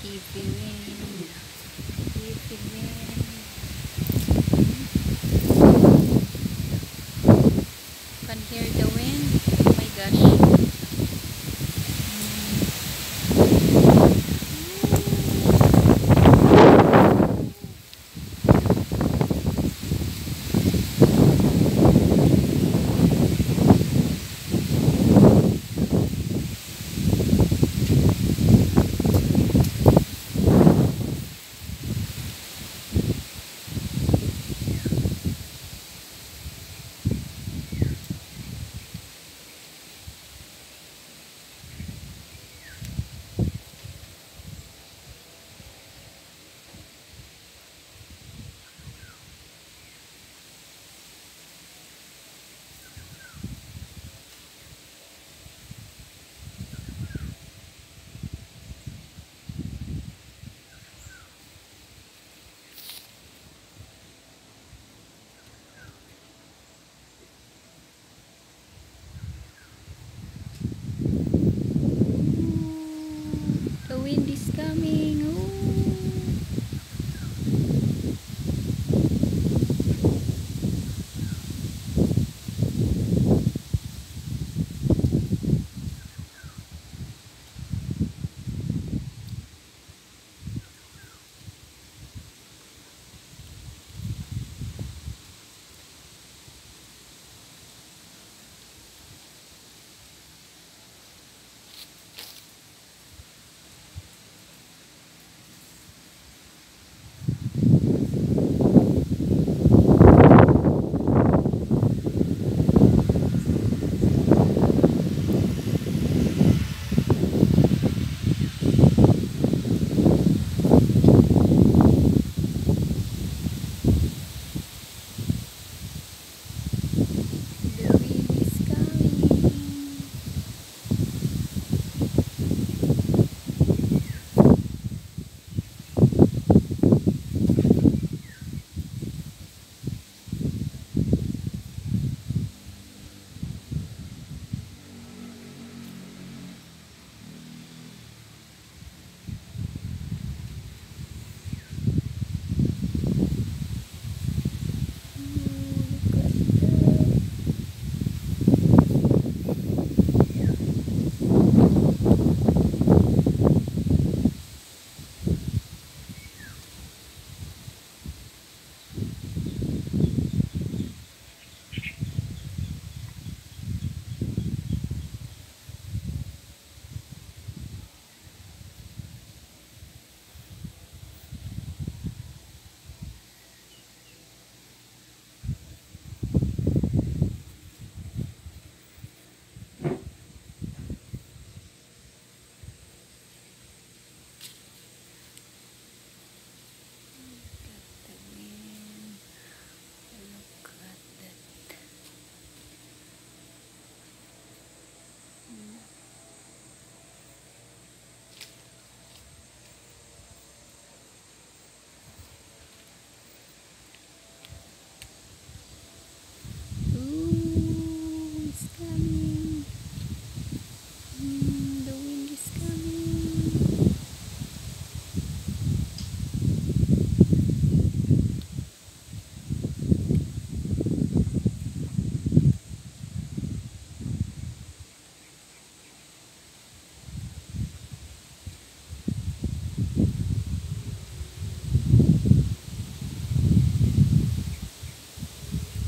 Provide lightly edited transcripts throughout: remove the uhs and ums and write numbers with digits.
Iffy wind. Iffy wind. Can hear the wind. Oh my gosh. The wind is coming. Ooh. It's coming. The wind is coming.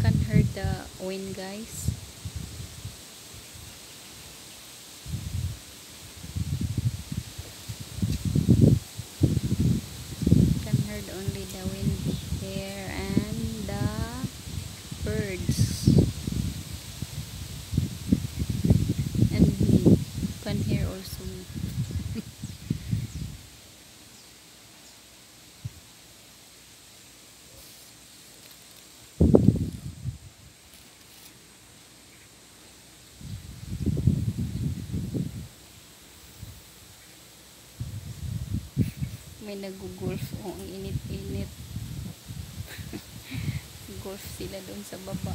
Can hear the wind, guys. Can heard only the wind here and the birds, and me can hear also me. May nag-golf. Oh, ang init-init. Golf sila doon sa baba.